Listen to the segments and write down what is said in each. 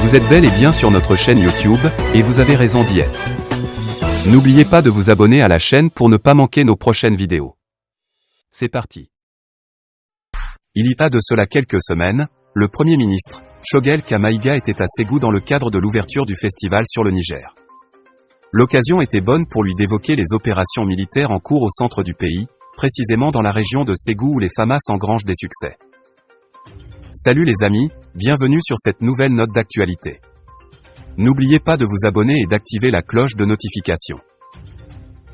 Vous êtes bel et bien sur notre chaîne YouTube, et vous avez raison d'y être. N'oubliez pas de vous abonner à la chaîne pour ne pas manquer nos prochaines vidéos. C'est parti. Il y a de cela quelques semaines, le Premier ministre, Choguel Maïga était à Ségou dans le cadre de l'ouverture du festival sur le Niger. L'occasion était bonne pour lui d'évoquer les opérations militaires en cours au centre du pays, précisément dans la région de Ségou où les FAMAS engrangent des succès. Salut les amis, bienvenue sur cette nouvelle note d'actualité. N'oubliez pas de vous abonner et d'activer la cloche de notification.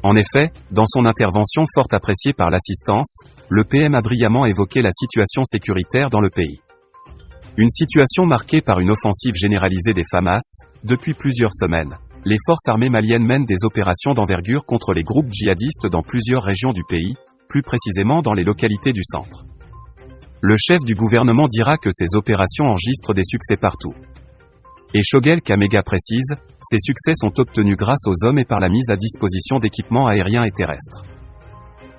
En effet, dans son intervention fort appréciée par l'assistance, le PM a brillamment évoqué la situation sécuritaire dans le pays. Une situation marquée par une offensive généralisée des FAMAS. Depuis plusieurs semaines, les forces armées maliennes mènent des opérations d'envergure contre les groupes djihadistes dans plusieurs régions du pays, plus précisément dans les localités du centre. Le chef du gouvernement dira que ces opérations enregistrent des succès partout. Et Choguel Maïga précise, ces succès sont obtenus grâce aux hommes et par la mise à disposition d'équipements aériens et terrestres.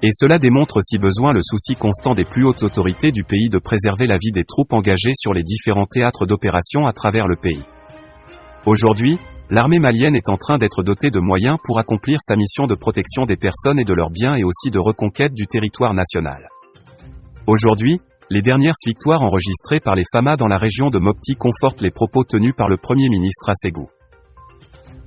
Et cela démontre si besoin le souci constant des plus hautes autorités du pays de préserver la vie des troupes engagées sur les différents théâtres d'opération à travers le pays. Aujourd'hui, l'armée malienne est en train d'être dotée de moyens pour accomplir sa mission de protection des personnes et de leurs biens et aussi de reconquête du territoire national. Aujourd'hui, les dernières victoires enregistrées par les FAMAS dans la région de Mopti confortent les propos tenus par le Premier ministre à Ségou.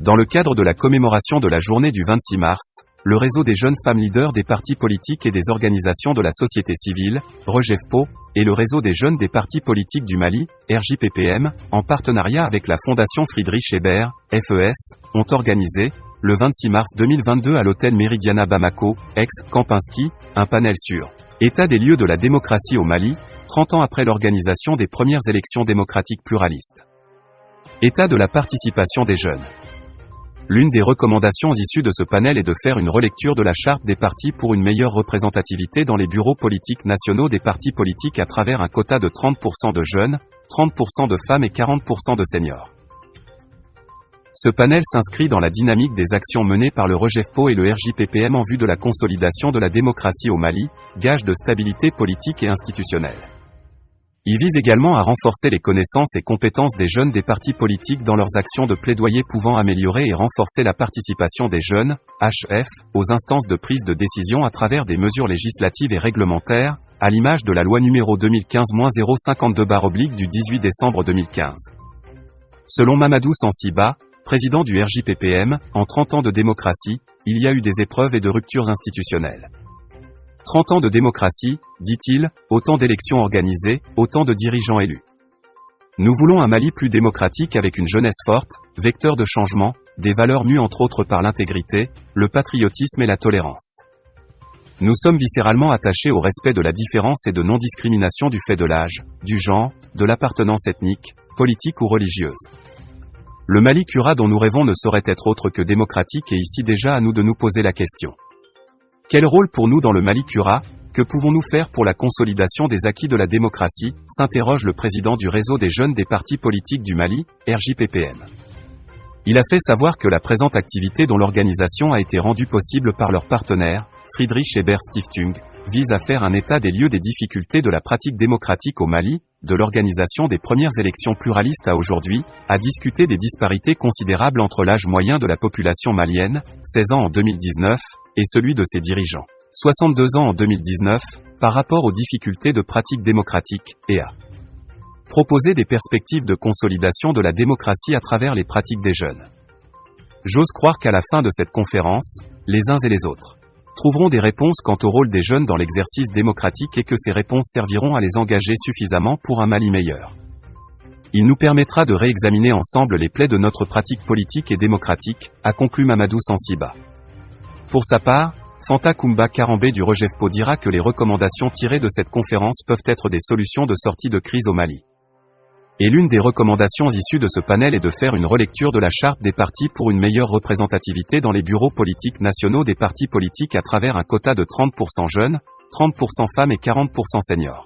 Dans le cadre de la commémoration de la journée du 26 mars, le réseau des jeunes femmes leaders des partis politiques et des organisations de la société civile, REGEFPO, et le réseau des jeunes des partis politiques du Mali, RJPPM, en partenariat avec la Fondation Friedrich Ebert, FES, ont organisé, le 26 mars 2022 à l'hôtel Meridiana Bamako, ex-Kempinski, un panel sur État des lieux de la démocratie au Mali, 30 ans après l'organisation des premières élections démocratiques pluralistes. État de la participation des jeunes. L'une des recommandations issues de ce panel est de faire une relecture de la charte des partis pour une meilleure représentativité dans les bureaux politiques nationaux des partis politiques à travers un quota de 30% de jeunes, 30% de femmes et 40% de seniors. Ce panel s'inscrit dans la dynamique des actions menées par le REGEFPO et le RJPPM en vue de la consolidation de la démocratie au Mali, gage de stabilité politique et institutionnelle. Il vise également à renforcer les connaissances et compétences des jeunes des partis politiques dans leurs actions de plaidoyer pouvant améliorer et renforcer la participation des jeunes, HF, aux instances de prise de décision à travers des mesures législatives et réglementaires, à l'image de la loi numéro 2015-052/- du 18 décembre 2015. Selon Mamadou Sansiba, président du RJPPM, en 30 ans de démocratie, il y a eu des épreuves et de ruptures institutionnelles. 30 ans de démocratie, dit-il, autant d'élections organisées, autant de dirigeants élus. Nous voulons un Mali plus démocratique avec une jeunesse forte, vecteur de changement, des valeurs mues entre autres par l'intégrité, le patriotisme et la tolérance. Nous sommes viscéralement attachés au respect de la différence et de non-discrimination du fait de l'âge, du genre, de l'appartenance ethnique, politique ou religieuse. Le Mali Kura dont nous rêvons ne saurait être autre que démocratique et ici déjà à nous de nous poser la question. Quel rôle pour nous dans le Mali Kura? Que pouvons-nous faire pour la consolidation des acquis de la démocratie? S'interroge le président du réseau des jeunes des partis politiques du Mali, RJPPM. Il a fait savoir que la présente activité dont l'organisation a été rendue possible par leur partenaire, Friedrich Ebert Stiftung, vise à faire un état des lieux des difficultés de la pratique démocratique au Mali, de l'organisation des premières élections pluralistes à aujourd'hui, à discuter des disparités considérables entre l'âge moyen de la population malienne, 16 ans en 2019, et celui de ses dirigeants, 62 ans en 2019, par rapport aux difficultés de pratique démocratique, et à proposer des perspectives de consolidation de la démocratie à travers les pratiques des jeunes. J'ose croire qu'à la fin de cette conférence, les uns et les autres trouveront des réponses quant au rôle des jeunes dans l'exercice démocratique et que ces réponses serviront à les engager suffisamment pour un Mali meilleur. Il nous permettra de réexaminer ensemble les plaies de notre pratique politique et démocratique, a conclu Mamadou Sansiba. Pour sa part, Fanta Koumba Karambé du REGEFPO dira que les recommandations tirées de cette conférence peuvent être des solutions de sortie de crise au Mali. Et l'une des recommandations issues de ce panel est de faire une relecture de la charte des partis pour une meilleure représentativité dans les bureaux politiques nationaux des partis politiques à travers un quota de 30% jeunes, 30% femmes et 40% seniors.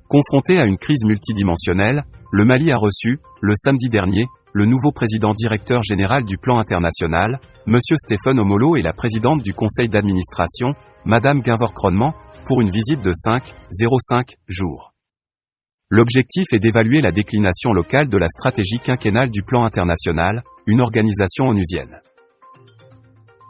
Confronté à une crise multidimensionnelle, le Mali a reçu, le samedi dernier, le nouveau président directeur général du Plan international, M. Stéphane Omolo et la présidente du conseil d'administration, Mme Gunvor Kroneman, pour une visite de 5,05 jours. L'objectif est d'évaluer la déclination locale de la stratégie quinquennale du plan international, une organisation onusienne.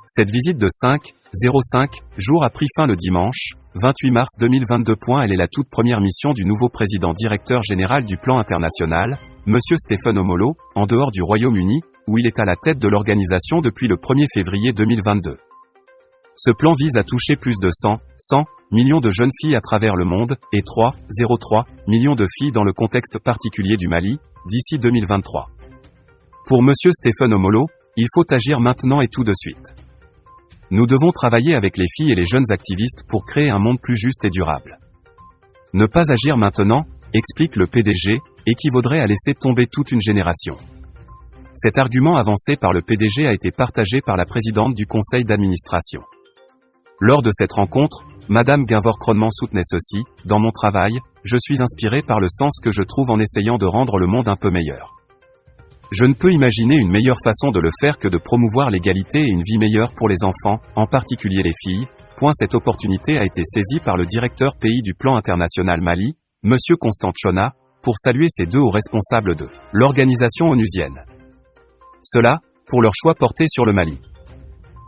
Cette visite de 5,05 jours a pris fin le dimanche, 28 mars 2022. Elle est la toute première mission du nouveau président directeur général du plan international, M. Stephen Omolo, en dehors du Royaume-Uni, où il est à la tête de l'organisation depuis le 1er février 2022. Ce plan vise à toucher plus de 100 millions de jeunes filles à travers le monde, et 3,03 millions de filles dans le contexte particulier du Mali, d'ici 2023. Pour M. Stephen Omolo, il faut agir maintenant et tout de suite. Nous devons travailler avec les filles et les jeunes activistes pour créer un monde plus juste et durable. Ne pas agir maintenant, explique le PDG, équivaudrait à laisser tomber toute une génération. Cet argument avancé par le PDG a été partagé par la présidente du conseil d'administration. Lors de cette rencontre, Madame Guinvor-Kroneman soutenait ceci: « Dans mon travail, je suis inspiré par le sens que je trouve en essayant de rendre le monde un peu meilleur. Je ne peux imaginer une meilleure façon de le faire que de promouvoir l'égalité et une vie meilleure pour les enfants, en particulier les filles. » Cette opportunité a été saisie par le directeur pays du plan international Mali, M. Constant Tchona, pour saluer ces deux hauts responsables de l'organisation onusienne. Cela, pour leur choix porté sur le Mali.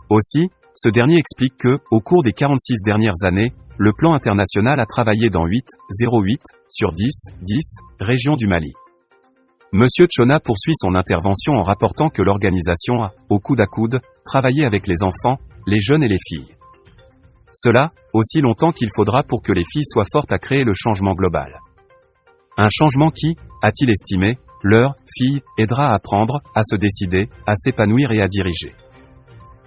Aussi, ce dernier explique que, au cours des 46 dernières années, le plan international a travaillé dans 8,08 sur 10 régions du Mali. Monsieur Tchona poursuit son intervention en rapportant que l'organisation a, au coude à coude, travaillé avec les enfants, les jeunes et les filles. Cela, aussi longtemps qu'il faudra pour que les filles soient fortes à créer le changement global. Un changement qui, a-t-il estimé, leur fille aidera à apprendre, à se décider, à s'épanouir et à diriger.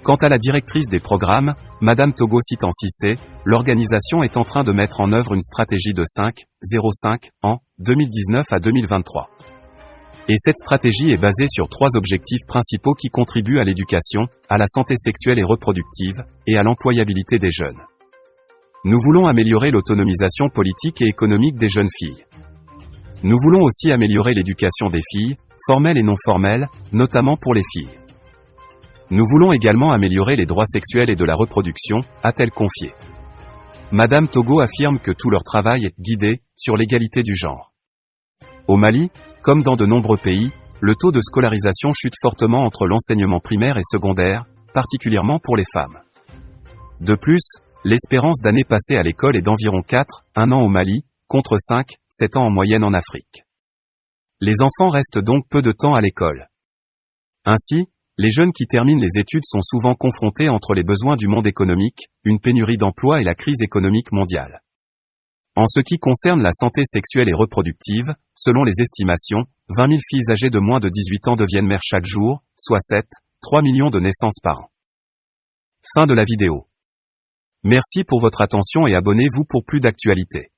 Quant à la directrice des programmes, Madame Togo Sitan Cissé, l'organisation est en train de mettre en œuvre une stratégie de 5,05 ans, 2019 à 2023. Et cette stratégie est basée sur 3 objectifs principaux qui contribuent à l'éducation, à la santé sexuelle et reproductive, et à l'employabilité des jeunes. Nous voulons améliorer l'autonomisation politique et économique des jeunes filles. Nous voulons aussi améliorer l'éducation des filles, formelle et non formelle, notamment pour les filles. Nous voulons également améliorer les droits sexuels et de la reproduction, a-t-elle confié. Madame Togo affirme que tout leur travail est guidé sur l'égalité du genre. Au Mali, comme dans de nombreux pays, le taux de scolarisation chute fortement entre l'enseignement primaire et secondaire, particulièrement pour les femmes. De plus, l'espérance d'année passée à l'école est d'environ 4,1 ans au Mali, contre 5,7 ans en moyenne en Afrique. Les enfants restent donc peu de temps à l'école. Ainsi, les jeunes qui terminent les études sont souvent confrontés entre les besoins du monde économique, une pénurie d'emploi et la crise économique mondiale. En ce qui concerne la santé sexuelle et reproductive, selon les estimations, 20 000 filles âgées de moins de 18 ans deviennent mères chaque jour, soit 7,3 millions de naissances par an. Fin de la vidéo. Merci pour votre attention et abonnez-vous pour plus d'actualités.